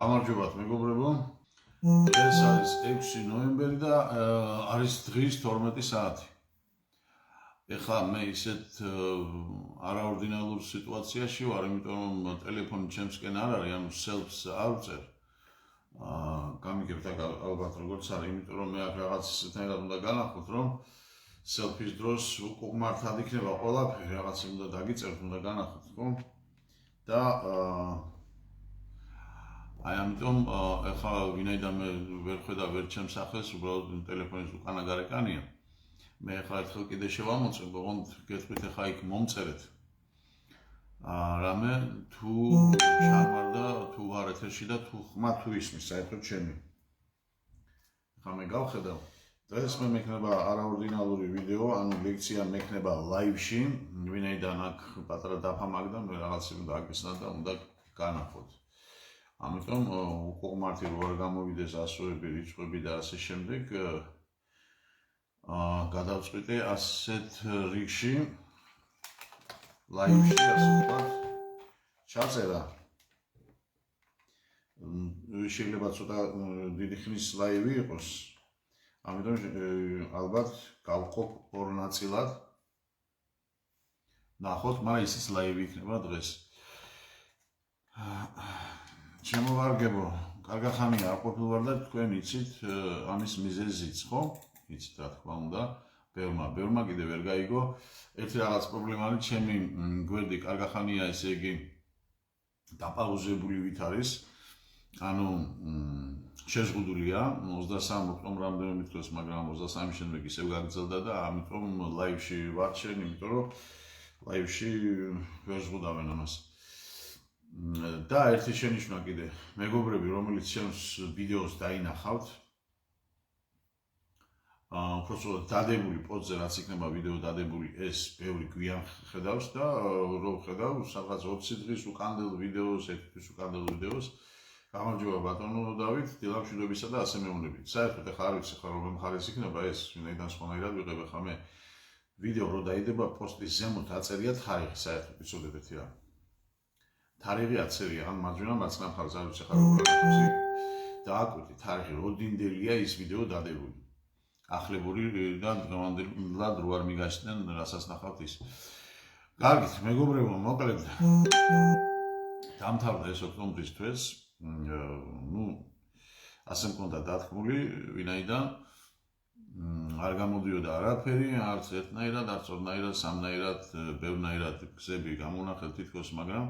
გამარჯობათ მეგობრებო. ეს არის 6 ნოემბერი და არის დღის 12 საათი. ეხლა მე ისეთ არაორდინალურ სიტუაციაში ვარ, იმიტომ რომ ტელეფონი ჩემსკენ არ არის, ანუ self-ს არ ვწერ. გამიგებთ ალბათ როგორც არის, იმიტომ რომ მე აქ რაღაც ისეთნაირად უნდა განახოთ, რომ selfie-ის დროს უკმართად იქნება ყველაფერი, რაღაც უნდა დაგიწეროთ, უნდა განახოთ, ხო? და აი ამიტომ ეხლა ვინაიდან მე ვერ ხედავ ვერ ჩემს სახელს, უბრალოდ ტელეფონის უკანა გარეკანია. მე ეხლა ერთხელ კიდე შევამოწმებ, ოღონდ გეტყვით ეხლა იქ მომწერეთ. რამე თუ ჩამარდა, თუ ვარ ეთერში და თუ ხმა თუ ისმის, საერთოდ ჩემი. ეხლა მე გავხედავ. დღეს მე მექნება არაორდინალური ვიდეო, ანუ ლექცია მექნება ლაივში, ვინაიდან აქ პატარა დაფა მაგდა, მე რაღაცები უნდა აგესნა და უნდა განახოთ. ამიტომ უკმართი რო არ გამოვიდეს ასოები, რიცხვები და ასე შემდეგ, გადავწყვიტე ასეთ რიგში ლაივში ასე ვთქვათ ჩაწერა. შეიძლება ცოტა დიდი ხნის ლაივი იყოს. ამიტომ ალბათ გავყოფ ორ ნაწილად. ნახოთ, მაგრამ ისიც ლაივი იქნება დღეს. შემოვარგებო, კარგი ხანია არ ყოფილ ვარ და თქვენ იცით ამის მიზეზიც, ხო? იცით რა თქმა უნდა, ბევრმა კიდე ვერ გაიგო. ერთი რაღაც პრობლემა არის, ჩემი გვერდი კარგი ხანია, ესე იგი დაპაუზებული ვით არის. ანუ შეზღუდულია 23 ოქტომბრამდე მithქვეს, მაგრამ 23 შემდეგ ისევ გაგრძელდა და ამიტომ ლაივში ვარ შენ, იმიტომ რომ ლაივში ვერ ზღუდავენ ამას. და ერთი შენიშვნა კიდე, მეგობრები, რომელიც ჩემს ვიდეოს დაინახავთ, უბრალოდ დადებული პოზზე, რაც იქნება ვიდეო დადებული, ეს ბევრი გვიან ხედავს და რო ხედავ სადღაც 20 დღის უკანდელ ვიდეოს, 1 თვის უკანდელ ვიდეოს. გამარჯობა ბატონო დავით, დილამშვიდობისა და ასე მეუბნებით. საერთოდ ახლა არ ვიცი ხარ რომ მხარეს იქნება ეს, ვინაიდან სხვანაირად ვიღებ ახლა მე ვიდეო რო დაიდება პოსტის ზემოთ აწერია თარიღი, საერთოდ იცოდეთ რა. თარიღი აწერია, ან მარჯვენა მარცხნა მხარეს არ ვიცი ხარ რომ დააკვირდი თარიღი, როდინდელია ის ვიდეო დადებული. ახლებური და დღევანდელად რო არ მიგაშდნენ, რასაც ნახავთ ის. კარგით, მეგობრებო, მოკლედ დამთავრდა ეს ოქტომბრის თვეს. ასე მქონდა დათქმული, ვინაიდან არ გამოდიოდა არაფერი, არც ერთნაირად, არც ორნაირად, სამნაირად, ბევრნაირად გზები გამონახეთ თითქოს, მაგრამ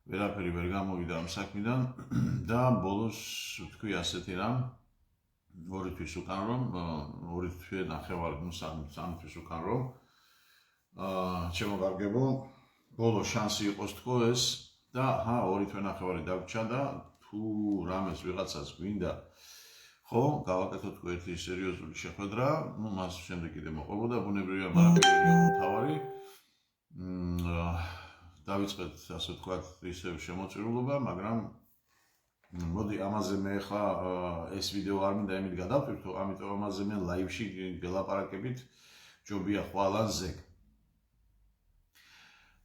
ვერაფერი ვერ გამოვიდა ამ საქმიდან და ბოლოს ვთქვი ასეთი რამ, 2 თვის უკან რომ, 2 თვე ნახევარი, ნუ 3 თვის უკან რომ შემოვარგებო, ბოლო შანსი იყოს თქო ეს და 2 თვე ნახევარი დაგვრჩა და თუ რამეს ვიღაცას გვინდა, ხო, გავაკეთოთ თქო ერთი სერიოზული შეხვედრა, ნუ მას შემდეგ კიდე მოყვებოდა, ბუნებრივია, მაგრამ თავარი დავიწყეთ, ასე ვთქვათ, ისევ შემოწირულობა, მაგრამ მოდი ამაზე მე ხა ეს ვიდეო არ მინდა იმით გადავტვირთო, ამიტომ ამაზე მე ლაივში გელაპარაკებით, ჯობია ხვალანზე.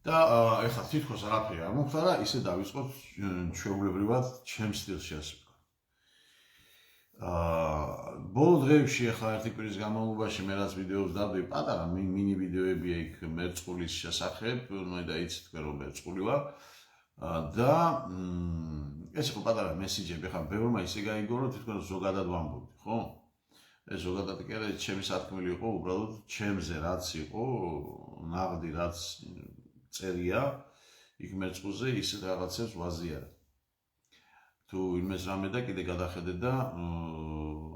და ეხლა თითქოს არაფერი არ მომხდარა, ისე დავიწყოთ ჩვეულებრივად ჩემს სტილში ასე ვთქვათ. ბოლო დღეებში ეხლა ერთი კვირის განმავლობაში მე რაც ვიდეოს დავდივი, პატარა მინი ვიდეოებია იქ მერწყულის შესახებ, ნუ და იცით თქვენ რომ მერწყული ვარ. და ეს იყო პატარა მესიჯები, ხა ბევრმა ისე გაიგო, რომ თვითონ ზოგადად ვამბობდი, ხო? ეს ზოგადად კი არა, ჩემი სათქმელი იყო, უბრალოდ ჩემზე რაც იყო, ნაღდი რაც წერია, იქ მერწყულზე ისეთ რაღაცებს ვაზიარებ. თუ იმეს რამე და კიდე გადახედეთ და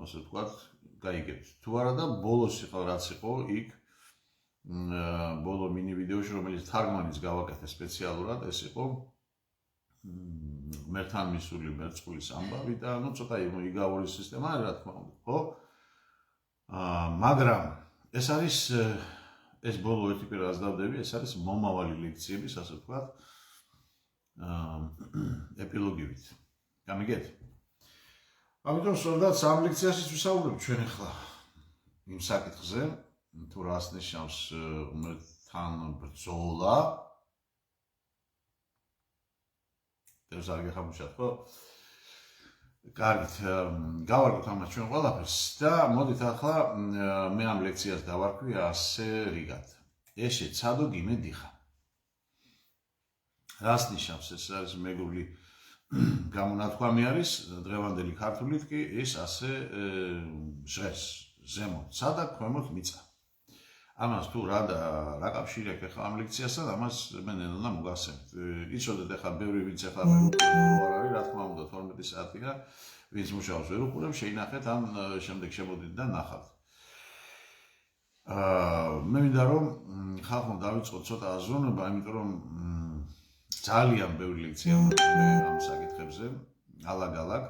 ასე ვთქვათ, გაიგებთ. თუ არა და ბოლოს იყო რაც იყო, იქ ბოლო მინი ვიდეოში, რომელიც თარგმანიც გავაკეთე სპეციალურად, ეს იყო მერთან მისული მერწყულის ამბავი და ნუ ცოტა იგავური სისტემა რა თქმა უნდა, ხო? მაგრამ ეს არის ეს ბოლო ერთი კვირას დავდები, ეს არის მომავალი ლექციების, ასე ვთქვათ, ეპილოგივით. გამიგეთ? ამიტომ სწორად სამ ლექციაშიც ვისაუბრებ ჩვენ ახლა იმ საკითხზე, თუ რას ნიშნავს თან ბრძოლა. ეს არ გეხამუშავთ, ხო? კარგით, გავარკვევთ ამას ჩვენ ყველაფერს და მოდით ახლა მე ამ ლექციას დავარქვი ასე რიგად. ეშე ცადო გიმე დიხა. რას ნიშნავს ეს არის მეგრული გამონათქვამი არის დღევანდელი ქართულით კი ეს ასე ჟღერს ზემოთ ცადა ქვემოთ მიწა. ამას თუ რა კავშირი აქვს ახლა ამ ლექციასთან, ამას მე ნელა მოგასცემთ. იცოდეთ ახლა ბევრი ვინც ახლა არ არის, რა თქმა უნდა 12 საათია, ვინც მუშაობს ვერ უყურებს, შეინახეთ ან შემდეგ შემოდით და ნახავთ. მე მინდა რომ ხალხმა დავიწყოთ ცოტა აზროვნება, იმიტომ რომ ძალიან ბევრი ლექცია მოგვიყვება ამ საკითხებზე, ალაგ-ალაგ.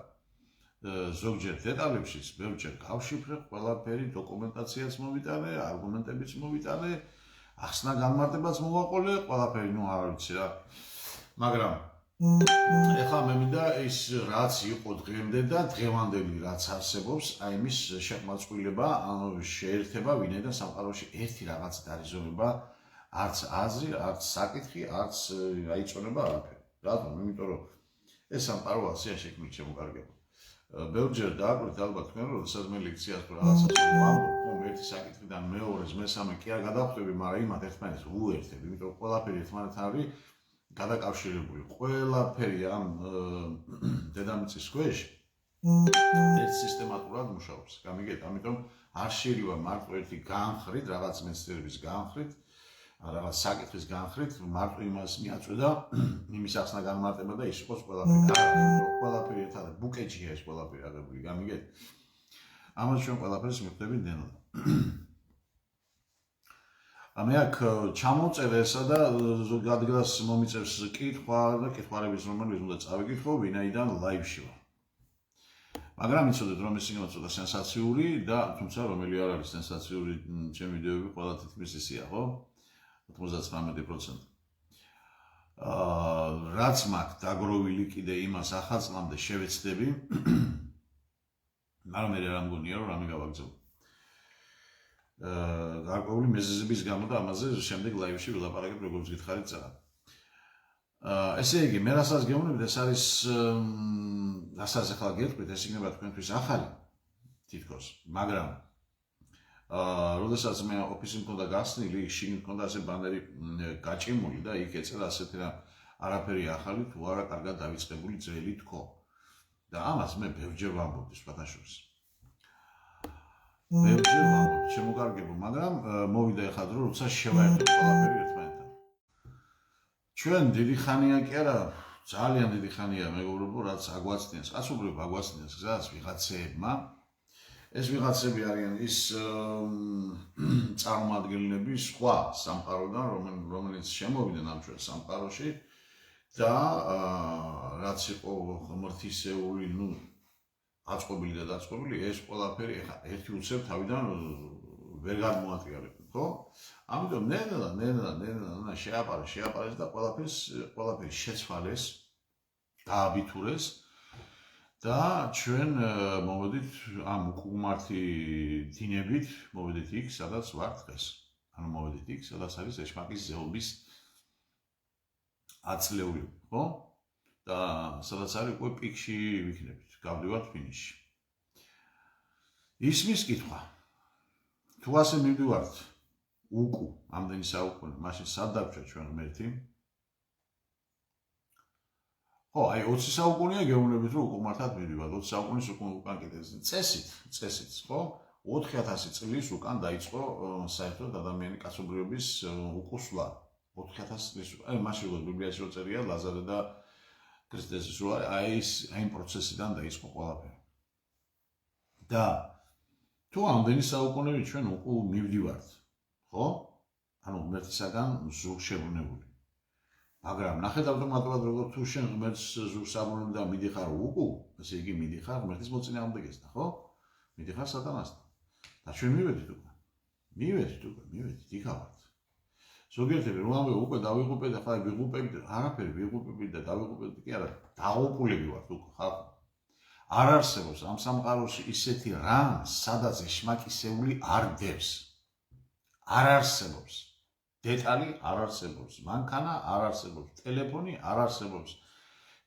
ზოგჯერ დეტალებში ბევრჯერ გავშიფრე, ყველაფერი დოკუმენტაციაც მოვიტანე, არგუმენტებიც მოვიტანე, ახსნა განმარტებაც მოვაყოლე, ყველაფერი ნუ არ ვიცი რა. მაგრამ ეხლა მე მინდა ის რაც იყო დღემდე და დღევანდელი რაც არსებობს, აი იმის შეყვაწვილება, ანუ შეერთება ვინაიდან სამყაროში ერთი რაღაც დარიზომება, არც აზრი, არც საკითხი, არც აიწონება არაფერი. რატომ? იმიტომ რომ ეს სამყარო ასეა შექმნილი შემოკარგება. ბევრჯერ დააკვირდით ალბათ თქვენ, როდესაც მე ლექციას რაღაცას ვამბობ, ერთი საკითხიდან მეორეს, მესამე კი არ გადავხვდები, მაგრამ იმათ ერთმანეთს უერთებ, იმიტომ რომ ყველაფერი ერთმანეთთან არის გადაკავშირებული. ყველაფერი ამ დედამიწის ქვეშ ერთ სისტემატურად მუშაობს. გამიგეთ, ამიტომ არ შეიძლება მარტო ერთი განხრით, რაღაც მეცნიერების განხრით, რაღაც საკითხის განხრით, მარტო იმას მიაწვდა, იმის ახსნა განმარტება და ის იყოს ყველაფერი ერთად ბუკეტია ეს ყველაფერი აღებული, გამიგეთ? ამას ჩვენ ყველაფერს მივხვდები ნელა. მე აქ ჩამოვწერე ესა და ადგილას მომიწევს კითხვა და კითხვარების რომელიც უნდა წავიკითხო, ვინაიდან ლაივში ვარ. მაგრამ იცოდეთ რომ ეს იქნება ცოტა სენსაციური და თუმცა რომელი არ არის სენსაციური ჩემი ვიდეოები ყველა თითქმის ისეა, ხო? 99%. რაც მაქვს დაგროვილი კიდე იმას ახალწლამდე შევეცდები, მაგრამ მე რა მგონია რომ რამე გავაგზავნო. გარკვეული მიზეზების გამო და ამაზე შემდეგ ლაივში ვილაპარაკებ როგორც გითხარით წაა. ესე იგი, მე რასაც გეუბნებით, ეს არის რასაც ახლა გეტყვით, ეს იქნება თქვენთვის ახალი თითქოს, მაგრამ როდესაც მე ოფისი მქონდა გახსნილი, შიგნით მქონდა ასე ბანერი გაჭიმული და იქ ეწერა ასეთი რა არაფერი ახალი თუ არა კარგად დავიწყებული ძველი თქო. და ამას მე ბევრჯერ ვამბობდი სხვათაშორის. ბევრჯერ ვამბობდი, შემოგარგებო, მაგრამ მოვიდა ახლა დრო, როცა შევაერთოთ ყველაფერი ერთმანეთთან. ჩვენ დიდი ხანია კი არა, ძალიან დიდი ხანია მეგობრებო, რაც აგვაცნიეს, კაცობრიობა აგვაცნიეს გზას ვიღაცეებმა. ეს ვიღაცები არიან ის წარმოადგენლები სხვა სამყაროდან, რომელიც შემოვიდნენ ამ ჩვენ სამყაროში და რაც იყო ღმრთისეული, ნუ აწყობილი და დაწყობილი, ეს ყველაფერი ეხა ერთი უცებ თავიდან ვერ გადმოატრიალებენ, ხო? ამიტომ ნელა შეაპარეს და ყველაფერი შეცვალეს, გააბითურეს და ჩვენ მოვედით ამ უკუმართი დინებით, მოვედით იქ, სადაც ვართ დღეს. ანუ მოვედით იქ, სადაც არის ეშმაკის ზეობის აწლეული, ხო? და სადაც არის უკვე პიკში ვიქნებით, გავდივართ ფინიშში. ისმის კითხვა. თუ ასე მივდივართ უკუ, ამდენი საუკუნე, მაშინ სად დაგვრჩა ჩვენ ღმერთი? ხო, აი 20 საუკუნეა გეუბნებით რომ უკუმართად მივდივართ, 20 საუკუნის უკან კიდეზე. წესით, ხო? 4000 წლის უკან დაიწყო საერთოდ ადამიანი კაცობრიობის უკუსვლა. 4000 წლის. აი მაშინ როგორც ბიბლიაში როწერია ლაზარე და ქრისტეს სულ აი იმ პროცესიდან დაიწყო ყველაფერი. და თუ ამდენი საუკუნეები ჩვენ უკუ მივდივართ, ხო? ანუ ღმერთისაგან ზურგ შებრუნებული. მაგრამ ნახეთ ავტომატურად როგორ თუ შენ ღმერთს ზურგს აბრუნებ და მიდიხარ უკუ, ესე იგი მიდიხარ ღმერთის მოწინააღმდეგესთან, ხო? მიდიხარ სატანასთან. და ჩვენ მივედით უკან. მივედით, იქავართ. ზოგიერთები რომ ამბობ უკვე დავიღუპეთ და ხაი ვიღუპებით, არაფერი ვიღუპებით და დავიღუპებით კი არა, დაუყულები ვართ უკვე ხალხო. არ არსებობს ამ სამყაროში ისეთი რამ, სადაც ეშმაკისეული არ დევს. არ არსებობს. დეტალი არ არსებობს, მანქანა არ არსებობს, ტელეფონი არ არსებობს.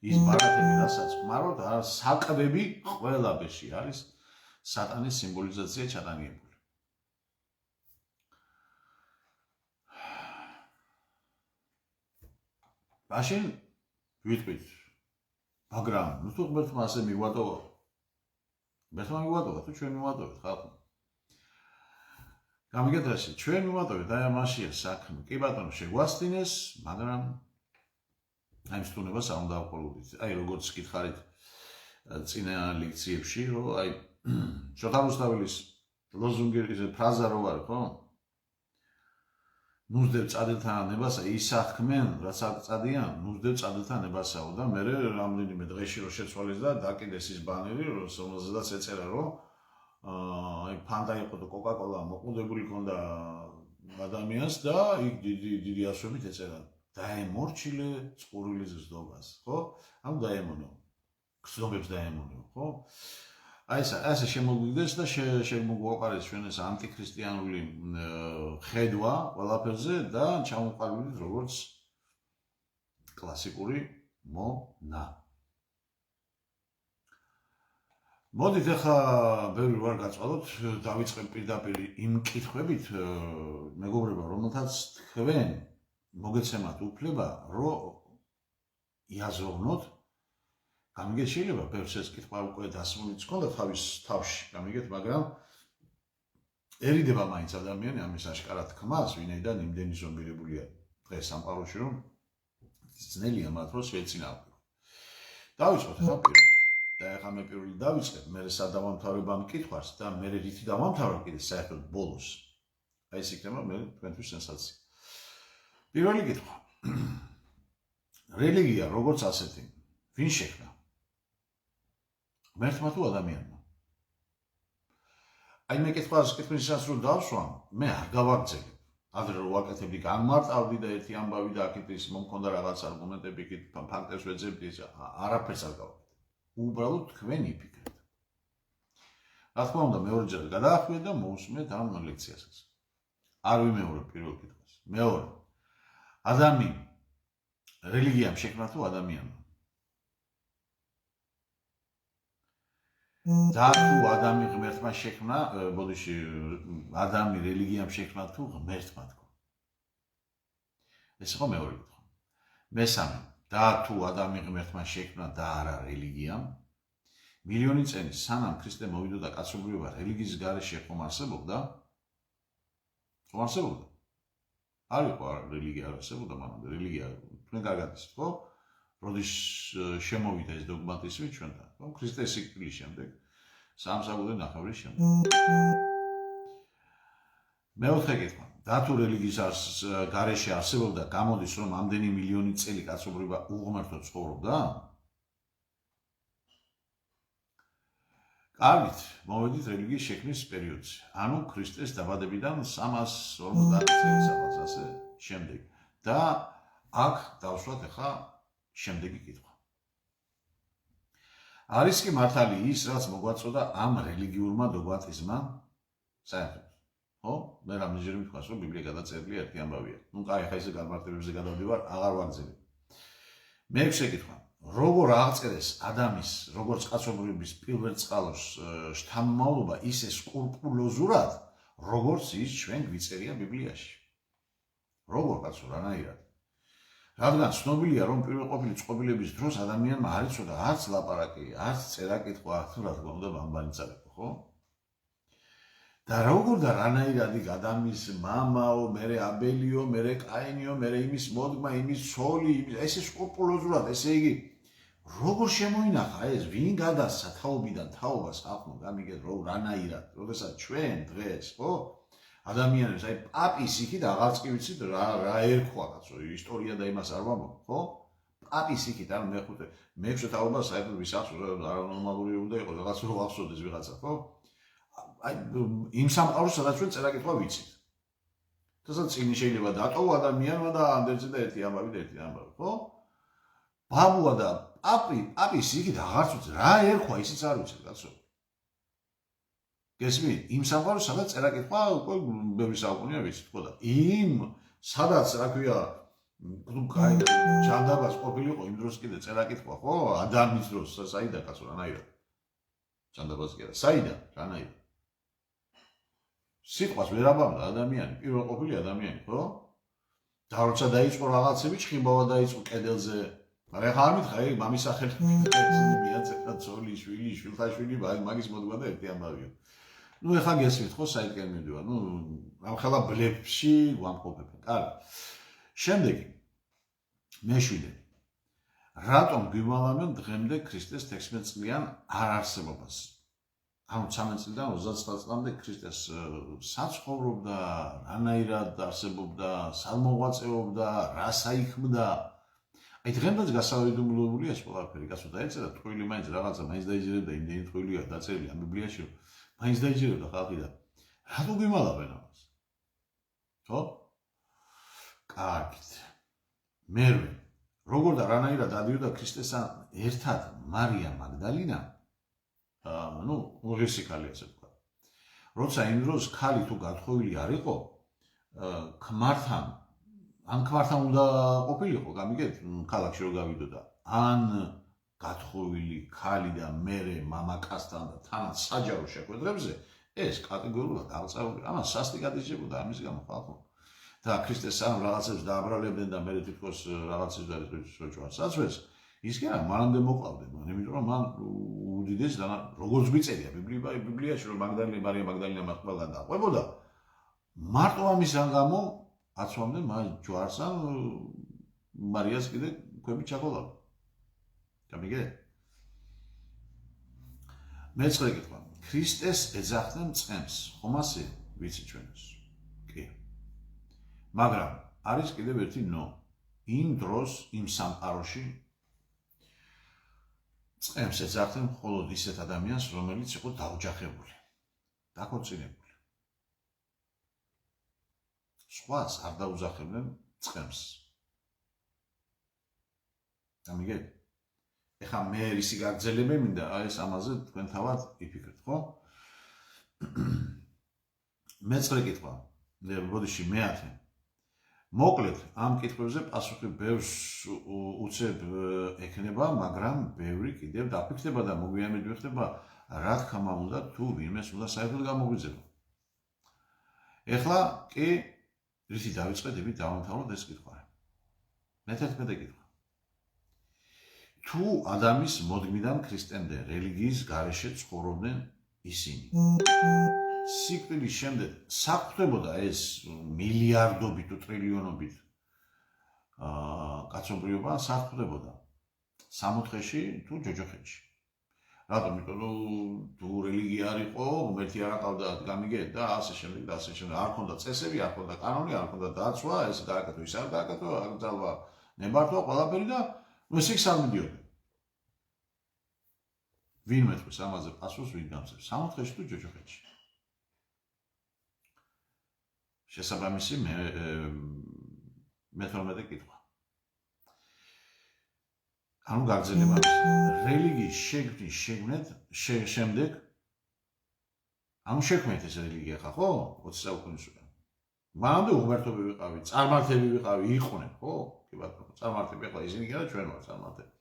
ის ბარათები, რასაც ხმარობთ, საკვები ყველა ბეში არის სატანის სიმბოლიზაცია ჩატანიებული. მაშინ ვიტყვით, მაგრამ ნუ თუ ღმერთმა ასე მივატოვა. ღმერთმა მივატოვა, თუ ჩვენ მივატოვეთ ხალხო. გამიგეთ რაში, ჩვენ მივატოვეთ აი ამაშია საქმე. კი ბატონო, შეგვასწინეს, მაგრამ აი სტუნებას არ უნდა აყოლოდით. აი როგორც გითხარით წინა ლექციებში, რომ აი შოთა რუსთაველის ლოზუნგი ეს ფრაზა რო არის, ხო? ნუზდებ წადებთან ნებასა ისახქმენ, რაც აწადიან, ნუზდებ წადებთან ნებასაო და მე რამდენიმე დღეში რო შეცვალეს და დაკიდეს ის ბანერი, რომელზედაც ეწერა, რომ აი ფანტა იყო და კოკა-კოლა მოყუდებული ქონდა ადამიანს და იქ დიდი ასობით ეწერა. დაემორჩილე წყურვილის ზდობას, ხო? ამ დაემონო. გზნობებს დაემონო, ხო? აი ესე შემოგვიგდეს და შემოგვაყარეს ჩვენ ეს ანტიქრისტიანული ხედვა ყველაფერზე და ჩამოყალიბდით როგორც კლასიკური მონა. მოდით ახლა ბევრი ვარ გაწვალოთ, დავიწყებ პირდაპირ იმ კითხვებით, მეგობრებო, რომელთაც თქვენ მოგეცემათ უფლება, რომ იაზროვნოთ. გამიგეთ, შეიძლება ბევრს ეს კითხვა უკვე დასმულიც ჰქონდა თავის თავში, გამიგეთ, მაგრამ ერიდება მაინც ადამიანი ამის აშკარად თქმას, ვინაიდან იმდენი ზომბირებულია დღეს სამყაროში, რომ ძნელია მათ რომ შეეცინააღმდეგო. დავიწყოთ ახლა პირველი. და ახლა მე პირველი დავიწყებ, მე სადავამთავრებ ამ კითხვას და მე რითი დავამთავრებ კიდე საერთოდ ბოლოს. აი ეს იქნება მე თქვენთვის სენსაცია. პირველი კითხვა. რელიგია როგორც ასეთი, ვინ შექმნა? ღმერთმა თუ ადამიანმა? აი მე კითხვისას რომ დავსვამ, მე არ გავაგრძელებ. ადრე რო ვაკეთებდი, განმარტავდი და ერთი ამბავი და აქეთ ის მომქონდა რაღაც არგუმენტები, იქით ფაქტებს ვეძებდი, არაფერს არ გავაკეთებ. უბრალოდ თქვენ იფიქრეთ. რა თქმა უნდა, მეორეჯერ გადაახვიეთ და მოусმენთ ამ ლექციასაც. არ ვიმეორებ პირველ კითხვას. მეორე. ადამიანი რელიგიამ შექმნა თუ ადამიანმა? და თუ ადამი ღმერთმა შექმნა, ბოდიში ადამი რელიგიამ შექმნა თუ ღმერთმა თქო. ეს იყო მეორე კითხვა. მესამე, და თუ ადამი ღმერთმა შექმნა და არა რელიგიამ, მილიონი წელი სანამ ქრისტე მოვიდოდა კაცობრიობა რელიგიის გარეშე ხომ არსებობდა? ხომ არსებობდა? არ იყო რელიგია არსებობდა მანამდე, რელიგია თქვენ კარგად იცით, ხო? როდის შემოვიდა ეს დოგმატიზმი ჩვენთან, ხო? ქრისტეს სიკვდილის შემდეგ, სამსახურე ნახევრის შემდეგ. მეოთხე კითხვა. და თუ რელიგიის გარეშე არსებობდა, გამოდის რომ ამდენი მილიონი წელი კაცობრიობა უღმერთოდ ცხოვრობდა? კარგით, მოვედით რელიგიის შექმნის პერიოდზე. ანუ ქრისტეს დაბადებიდან 350 წელიწადს ასე შემდეგ. და აქ დავსვათ ახლა შემდეგი კითხვა. არის კი მართალი ის, რაც მოგვაწოდა ამ რელიგიურმა დოგმატიზმმა საერთოდ? ხო? მე რამდენჯერ მითქვას, რომ ბიბლია გადაწერილი ერთი ამბავია. ნუ კაი, ახლა ისე განმარტებებზე გადავდივარ, აღარ ვაგრძელებ. მეექვსე კითხვა. როგორ აღწერეს ადამის, როგორც კაცობრიობის პირველწყაროს შთამომავლობა ისე სკრუპულოზურად, როგორც ის ჩვენ გვიწერია ბიბლიაში? როგორ კაცო, რანაირად? რადგან ცნობილია, რომ პირველყოფილი წყობილების დროს ადამიანმა არ იცოდა არც ლაპარაკი, არც წერა-კითხვა, თუ რა თქმა უნდა ბამბანი წარეკო, ხო? და როგორ და რანაირად იქ ადამიანის მამაო, მერე აბელიო, მერე კაინიო, მერე იმის მოდგმა, იმის ცოლი, ესე სკრუპულოზურად, ესე იგი როგორ შემოინახა ეს, ვინ გადასცა თაობიდან თაობას ხალხმა, გამიგეთ, რანაირად, როდესაც ჩვენ დღეს, ხო? ადამიანებს, აი პაპის იქით აღარც კი ვიცით რა ერქვა კაცო, ისტორია და იმას არ ვამბობ, ხო? პაპის იქით, ანუ მეექვსე თაობა საერთოდ ვის ახსოვს, არანორმალური უნდა იყოს, რაღაც რო ახსოვდეს ვიღაცა, ხო? აი იმ სამყაროს სადაც ჩვენ წერა-კითხვა ვიცით. თორსა წინი შეიძლება დატოვა ადამიანმა და ამდენზე და ერთი ამბავი, ხო? ბაბუა და პაპის იქით აღარც ვიცით, რა ერქვა ისიც არ ვიცით, კაცო. გესმით, იმ სამყაროს სადაც წერა-კითხვა უკვე ბევრი საუკუნეა ვიცით, ხო და იმ სადაც რა ქვია ну кай ჯანდაბას ყოფილიყო იმ დროს კიდე წერა კითხვა ხო ადამიანის დროს საიდან კაცო რანაირად ჯანდაბას კი არა საიდან რანაირად სიტყვას ვერ აბამდა ადამიანი პირველ ყოფილი ადამიანი ხო და როცა დაიწყო რაღაცები ჩხიბავა დაიწყო კედელზე მაგრამ ხა არ მითხა ეგ მამის სახელი მიაწევა ძოლი შვილი შვილთაშვილი მაგის მოდგა და ერთი ამბავია ну ეხა გესმით ხო საიდან მივდივარ ну ამხელა ბლეფში ვამყოფებენ კარგი შემდეგი მეშვიდე რატომ გვიმალავენ დღემდე ქრისტეს 16 წლიან არარსებობას ანუ 13 წლიდან 29 წლამდე ქრისტეს საცხოვრობდა რანაირად არსებობდა სალმოღვაწეობდა რა საიქმდა აი დღემდეც გასავიდუმლოებულია ეს ყველაფერი კაცო დაეწერა ტყუილი მაინც რაღაცა მაინც დაიჯერებდა იმდენი ტყუილია დაწერილი ამ ბიბლიაში მაინც დაიჯერებდა ხალხი და რატო გვიმალავენ ამას ხო კარგით მერვე როგორ და რანაირად დადიოდა ქრისტესთან ერთად მარია მაგდალინა ну უღირსი ქალი ასე ვთქვა როცა იმ დროს ქალი თუ გათხოვილი არ იყო ქმართან ან ქმართან უნდა ყოფილიყო გამიგეთ ქალაქში რომ გავიდოდა ან გათხოვილი ქალი და მერე მამაკაცთან და თანაც საჯარო შეხვედრებზე ეს კატეგორიულად აღწეული ამას სასტიკად იჭებოდა ამის გამო ხალხო და ქრისტეს სამ რაღაცებს დააბრალებდნენ და მე თვითონ რაღაცებს დაიწყეს საწვეს ის კი არა მანამდე მოყავდნენ იმიტომ რომ მან უდიდეს და როგორც გვიწერია ბიბლიაში რომ მარია მაგდალინა მას ყველგან დაყვებოდა მარტო ამისგან გამო აცვამდნენ მას ჯვარს ან მარიას კიდე ქვები ჩაკოლავდა გამიგე მეცხრე კითხვა ქრისტეს ეძახდნენ წყემს ხომ ასე ვიცი ჩვენს კი მაგრამ არის კიდევ ერთი ნო იმ დროს იმ სამყაროში წყემს ეძახდნენ მხოლოდ ისეთ ადამიანს რომელიც იყო დაოჯახებული დაქორწინებული სხვას არ დაუძახებდნენ წყემს გამიგეთ ეხა მე რისი გაგრძელება მინდა ეს ამაზე თქვენ თავად იფიქრეთ ხო მეცხრე კითხვა ბოდიში მეათე მოკლედ ამ კითხვებზე პასუხი ბევრს უცებ ექნება მაგრამ ბევრი კიდევ დაფიქრდება და მოგვიანებით ვიხდება რა თქმა უნდა თუ ვინმეს უნდა საერთოდ გამოგვიძება ეხლა კი რითი დავიწყეთ იმით დავამთავროთ ეს კითხვა მე-11 კითხვა თუ ადამიანის მოდგმიდან ქრისტემდე რელიგიის გარეშე ცხოვრობდნენ ისინი სიკვდილის შემდეგ საკვდებოდა ეს მილიარდობით თუ ტრილიონობით კაცობრიობა საკვდებოდა სამოთხეში თუ ჯოჯოხეთში რატომ იმიტომ რომ თუ რელიგია არ იყო ღმერთი არ აყავდა გამიგეთ და ასე შემდეგ და ასე შემდეგ არ ქონდა წესები არ ქონდა კანონი არ ქონდა დაცვა ეს გააკეთო ის არ გააკეთო აკრძალვა ნებართვა ყველაფერი და ეს იქ არ მიდიოდა ვინ მეტყვის ამაზე პასუხს ვინ გამწევს სამოთხეში თუ ჯოჯოხეთში შესაბამისი მე-12 კითხვა. ანუ გაგრძელება რელიგიის შექმნის შემდეგ ანუ შექმნით ეს რელიგია ხა ხო 20 საუკუნის უკან. მანამდე უღმერთობი ვიყავი, წარმართები ვიყავი, იყვნენ, ხო? კი ბატონო, წარმართები ახლა ისინი კი არა ჩვენ ვართ წარმართები.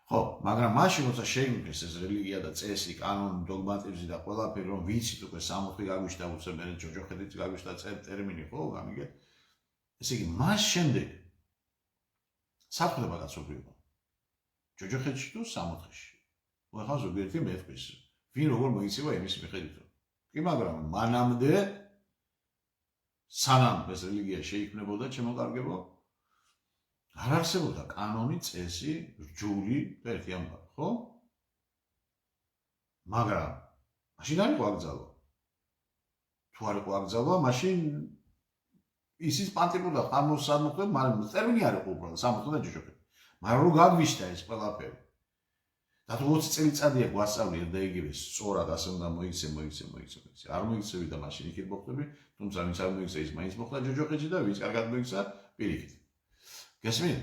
ხო, მაგრამ მაშინ როცა შექმნეს ეს რელიგია და წესი, კანონი, დოგმატიზმი და ყველაფერი რომ ვიცით უკვე სამოთხე გაგვიშთა უცებენ ჯოჯოხეთიც გაგვიშთა ტერმინი ხო, გამიგეთ? ესე იგი მას შემდეგ საფრთხება გაცობრიობა. ჯოჯოხეთში თუ სამოთხეში. ახლა ზოგიერთი მეტყვის. ვინ როგორ მოიცევა იმის მიხედვით. კი, მაგრამ მანამდე სანამ ეს რელიგია შეიქმნებოდა, ჩემოკარგებო, არ არსებობდა კანონი, წესი, რჯული და ერთი ამბავი, ხო? მაგრამ მაშინ არ იყო აკრძალვა. თუ არ იყო აკრძალვა, მაშინ ისიც პანტიპურდა ხამოსადმოხდებ, მაგრამ ტერმინი არ იყო უბრალოდ სამოთხე და ჯოჯოხეთი. მაგრამ რო გაგვიშთა ეს ყველაფერი. და თუ 20 წელიწადია გვასწავლი და იგივე სწორად ასე უნდა მოიქცე. არ მოიქცევი და მაშინ იქით მოხდები, თუმცა ვინც არ მოიქცე ის მაინც მოხდა ჯოჯოხეთში და ვინც კარგად მოიქცა პირიქით. გესმით?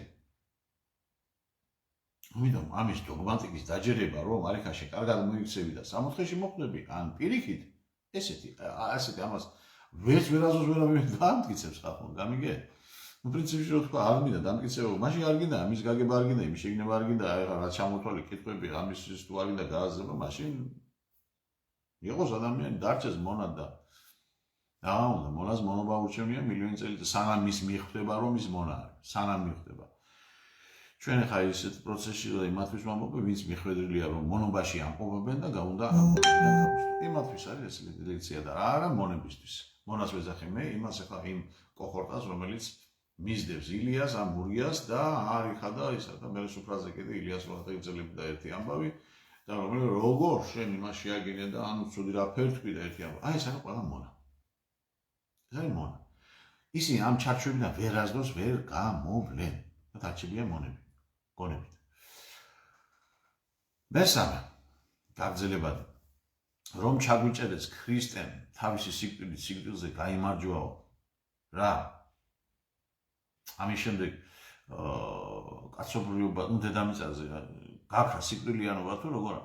ამიტომ ამის დოგმატიკის დაჯერება რომ არიქაში კარგად მოიქცევი და სამოთხეში მოხდები ან პირიქით, ასეთი ამას ვერც ვერაზოს ვერავინ დაამტკიცებს ხალხო, გამიგე? პრინციპში რო თქვა არ მინდა დამტკიცება, მაშინ არ გინდა ამის გაგება არ გინდა, იმის შეგნება არ გინდა, აი რა ჩამოთვალე კითხვები, ამის თუ არ გინდა გააზრება, მაშინ იყოს ადამიანი დარჩეს მონად და რა უნდა მონას მონობა ურჩევნია მილიონი წელი სანამ ის მიხვდება რომ ის მონა არის, სანამ მიხვდება. ჩვენ ახლა ისეთ პროცესში და იმათვის ვამბობ, ვინც მიხვედრილია რომ მონობაში ამყოფებენ და გაუნდა ამყოფებიან თავისთვის. იმათვის არის ეს ლექცია და არა მონებისთვის. მონას ვეძახი მე, იმას ახლა იმ კოხორტას, რომელიც მისდევს ილიას, ამ მურიას და არიხა და ისა და მე სუფრაზე კიდე ილიას ვაღწევები და ერთი ამბავი და როგორ შენ იმას შეაგინე და ანუ ცუდი რა ფერთვი და ერთი ამბავი. აი ეს არის ყველა მონა. ეს არის მონა. ისინი ამ ჩარჩოებიდან ვერ აზრობს, ვერ გამოვლენ და დარჩებიან მონები. გონებით. მესამე გაგრძელებადი რომ ჩაგვიჭერეს ქრისტემ თავისი სიკვდილით სიკვდილზე გაიმარჯვაო რა ამის შემდეგ კაცობრიობა ნუ დედამიწაზე გაქრა სიკვდილიანობა თუ როგორ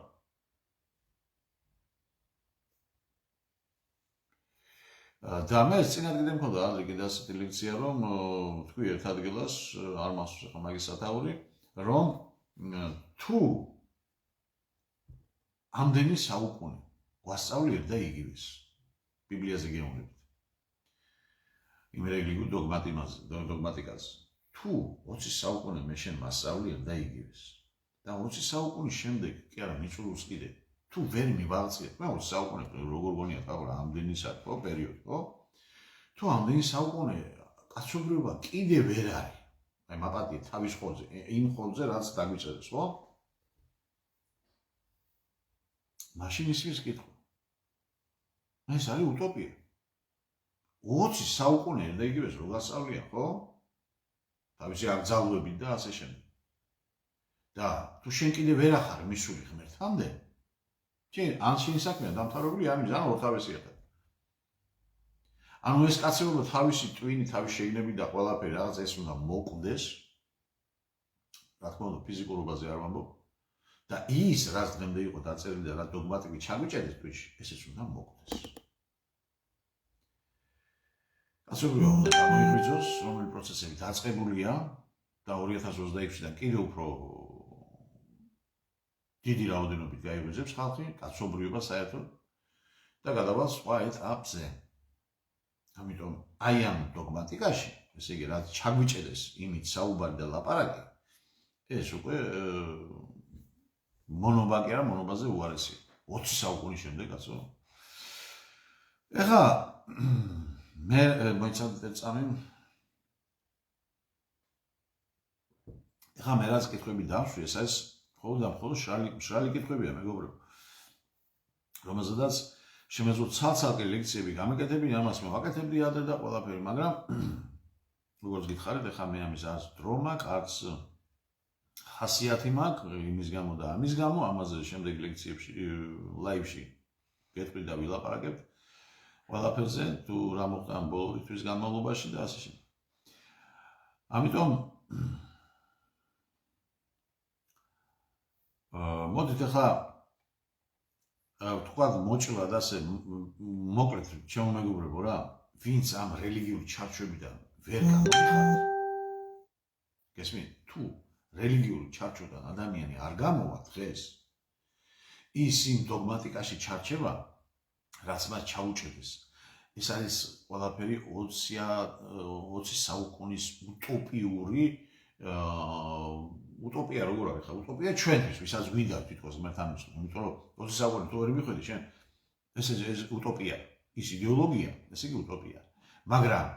და მე წინათ კიდე მქონდა აზრი კიდე ასეთი ლექცია რომ თქვი ერთ ადგილას არ მახსოვს ახლა მაგის სათაური რომ თუ ამდენი საუკუნე გვასწავლიერ და იგივეს ბიბლიაზე გეუბნებით იმ რელიგიურ დოგმატიკაზე თუ 20 საუკუნე მე შენ მასწავლიერ და იგივეს და 20 საუკუნის შემდეგ კი არა მიწურულს კიდე თუ ვერ მივაღწიეთ მე 20 საუკუნე როგორ გონიათ ახლა ამდენი საკო პერიოდი ხო თუ ამდენი საუკუნე კაცობრიობა კიდე ვერ არის აი მაპატიე თავის ხოლზე იმ ხოლზე რაც დაგვიწერეს ხო მაშინ ისიც კითხვა ეს არის უტოპია 20 საუკუნე და იგივეს რო გასწავლია ხო თავისი აკრძალვებით და ასე შემდეგ და თუ შენ კიდე ვერ ახარ მისული ღმერთამდე შენ ან შენი საქმეა დამთავრებული არ მიზან ორთავისი ერთად ანუ ეს კაცობრიობა თავისი ტვინი თავის შეგნები და ყველაფერი რაღაც ეს უნდა მოკვდეს რა თქმა უნდა ფიზიკურობაზე არ ვამბობ და ის რაც დღემდე იყო დაწერილი და რა დოგმატიკი ჩაგვიჭერეს თვიში ესეც უნდა მოკვდეს კაცობრიობა უნდა გამოიღვიძოს რომელი პროცესები დაწყებულია და 2026-დან კიდევ უფრო დიდი რაოდენობით გაიღვიძებს ხალხი კაცობრიობა საერთოდ და გადავალ სხვა ეტაპზე ამიტომ აი ამ დოგმატიკაში ესე იგი რაც ჩაგვიჭერეს იმით საუბარი და ლაპარაკი ეს უკვე მონობა კი არა მონობაზე უარესი 20 საუკუნის შემდეგ კაცო ეხლა მე მოიცადეთ წამი ეხლა მე რაც კითხვები დავშვი ეს არის მხოლოდ და მხოლოდ შრალი კითხვებია მეგობრებო რომელზედაც შემეძლო ცალ-ცალკე ლექციები გამეკეთებინა ამას მე ვაკეთებდი ადრე და ყველაფერი მაგრამ როგორც გითხარით ეხლა მე ამის არც დრო მაქვს არც ხასიათი მაქვს იმის გამო და ამის გამო ამაზე შემდეგ ლექციებში ლაივში გეტყვი და ვილაპარაკებთ ყველაფერზე თუ რა მოხდა ამ ბოლო თვის განმავლობაში და ასე შემდეგ ამიტომ მოდით ახლა თქვა მოჭრა და ასე მოკლედ ჩემო მეგობრებო რა ვინც ამ რელიგიურ ჩარჩოებიდან ვერ გამოდიხართ გესმით თუ რელიგიური ჩარჩოდან ადამიანი არ გამოვა დღეს ის იმ დოგმატიკაში ჩარჩება რაც მას ჩაუჭერეს ეს არის ყველაფერი 20 საუკუნის უტოპიური უტოპია როგორ არის ხა უტოპია ჩვენთვის ვისაც გვინდა თვითონ ღმერთთან იმიტომ რომ 20 საუკუნე თუ ვერ მიხვედი შენ ეს უტოპია ის იდეოლოგია ეს იგი უტოპია მაგრამ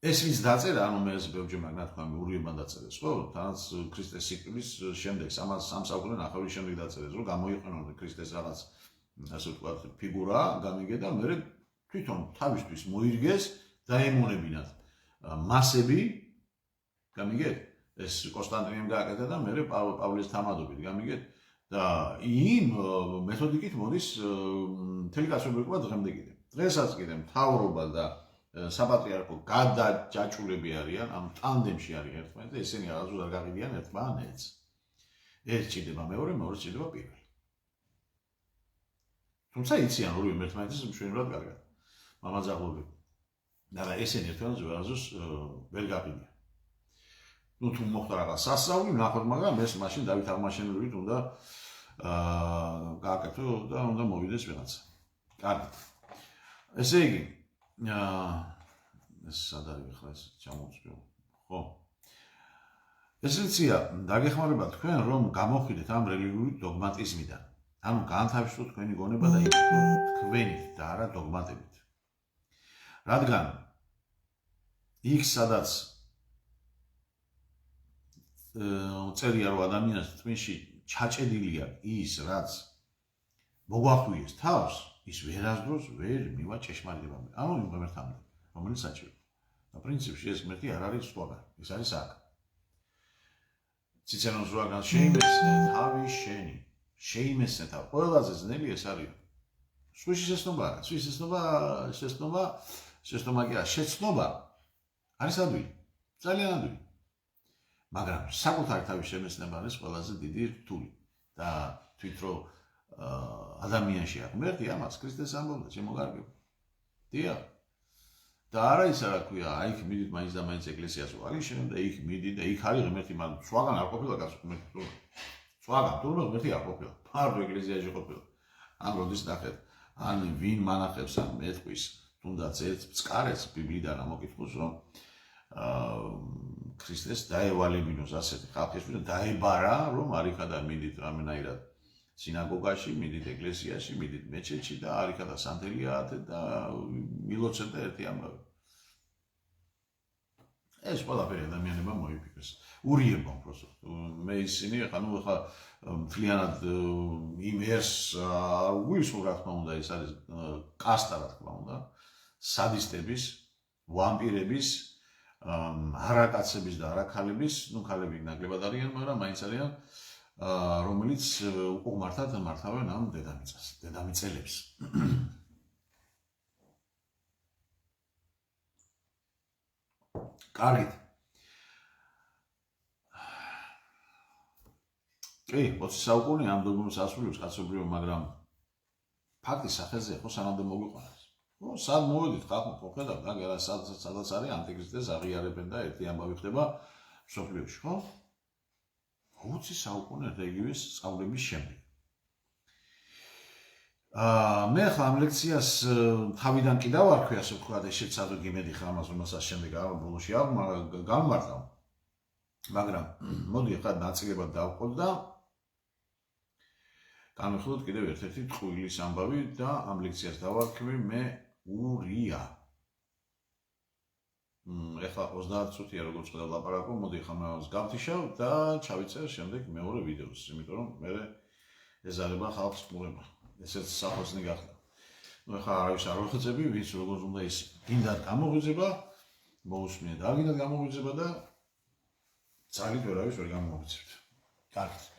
ეს ვის დაწერა ანუ მე ეს ბევრჯერ მაგ ნათქვამი ურიებმა დაწერეს ხო თანაც ქრისტეს სიკვდილის შემდეგ 3 საუკუნე ნახევრის შემდეგ დაწერეს რომ გამოიყენონ ქრისტეს რაღაც ასე ვთქვათ ფიგურა გამიგე და მე თვითონ თავისთვის მოირგეს დაემონებინათ მასები გამიგეთ ეს კონსტანტინემ გააკეთა და მე პავლეს თამადობით გამიგეთ და იმ მეთოდიკით მოდის მთელი კაცობრიობა დღემდე კიდე დღესაც კიდე მთავრობა და საპატრიარქო გადაჯაჭულები არიან ამ ტანდემში არის ერთმანეთს და ესენი აღარ არ გაყიდიან ერთმანეთს ერთ ჭირდება მეორე ჭირდება პირველი თუმცა იციან ორივე ერთმანეთის მშვენივრად კარგად მამაძაღლობები და ესენი ერთმანეთს ვეღაზოს ვერ გაყიდიან. ნუ თუ მოხდა რაღაც სასწაული, ნახოთ, მაგრამ ეს მაშინ დავით აღმაშენებლივით უნდა გააკეთო და უნდა მოვიდეს ვიღაცა. კარგით. ესე იგი, ეს სად არის ახლა ეს ჩამოვწვიო. ხო. ესეცია დაგეხმარება თქვენ რომ გამოხვიდეთ ამ რელიგიური დოგმატიზმიდან. ანუ განთავისუფლოთ თქვენი გონება და იკითხოთ თქვენით და არა დოგმატებით. რადგან იქ სადაც წერია რომ ადამიანის თქმაში ჩაჭედილია ის რაც მოგვახვიეს თავს ის ვერასდროს ვერ მივა ჭეშმარიტებამდე. ანუ იმ ღმერთამდე რომელიც საჭირო. და პრინციპში ეს ღმერთი არ არის სხვაგან, ის არის აქ. ციცერონს როაგან შეიმესნე თავი შენი. შეიმესნე თავი. ყველაზე ძნელი ეს არის. სვიში შეცნობა კი არა, შეცნობა არის ადვილი. ძალიან ადვილი. მაგრამ საკუთარი თავის შემეცნება არის ყველაზე დიდი რთული. და თვით რომ ადამიანში აქვს ღმერთი, ამას ქრისტეს ამბობდა, ჩემო კარგებო. დიახ. და არა ის რა ქვია, აი იქ მიდით მაინც და მაინც ეკლესიას ვარი შენ და იქ მიდი და იქ არის ღმერთი, მაგრამ სხვაგან არ ყოფილა გასწმერთი. სხვაგან თურმე ღმერთი არ ყოფილა. ფარდო ეკლესიაში ყოფილა. ან როდის ნახეთ, ან ვინ მანახებს ამ მეთქვის, თუნდაც ერთ წყარეს ბიბლიიდან ამოკითხოს, რომ ქრისტეს დაევალებინოს ასეთი ხალხისთვის და დაებარა, რომ არიქა და მიდით რამენაირად სინაგოგაში, მიდით ეკლესიაში, მიდით მეჩეთში და არიქა და სანთელიაათ და მილოცეთ და ერთი ამბავი. ეს ყველაფერი ადამიანებმა მოიფიქრეს. ურიებმა უბრალოდ. მე ისინი ახლა მთლიანად იმ ერს უისურვებ, რა თქმა უნდა, ეს არის კასტა, რა თქმა უნდა, სადისტების, ვამპირების, არაკაცების და არაქალების, ნუ ქალები ნაკლებად არიან, მაგრამ მაინც არიან, რომელიც უკუღმართად მართავენ ამ დედამიწელებს. კარგით. კი, 20 საუკუნე ამ დოგმას ასრულებს კაცობრიობა, მაგრამ ფაქტის სახელზე ხო სანამდე მოგვიყვანეს. ხო, სად მოვედით ხალხო, ხედავთ, აგერა სადაც არის ანტიქრისტეს აღიარებენ და ერთი ამბავი ხდება მსოფლიოში, ხო? 20 საუკუნე რელიგიის სწავლების შემდეგ. მე ახლა ამ ლექციას თავიდან კი დავარქვი, ასე ვთქვათ, ესეც სადღი მედიხარ ამას, რომელსაც შემდეგ ბოლოში გამმართავ. მაგრამ მოდი ახლა ნაწილებად დავყოთ და განვიხილოთ კიდევ ერთ-ერთი ტყუილის ამბავი და ამ ლექციას დავარქვი მე ურია. ეხლა 30 წუთია როგორც ხედავ ლაპარაკობ, მოდი ახლა მას გავთიშავ და ჩავიწერ შემდეგ მეორე ვიდეოს, იმიტომ რომ მე ეზარება ხალხს ყურება. ესეც საფოსნი გახდა. ნუ ახლა არავის არ ვეხოცები, ვინც როგორც უნდა ის გინდათ გამოღვიძება, მოусმინეთ, არ გინდათ გამოღვიძება და ძალით ვერავის ვერ გამოგვიძებთ. კარგით.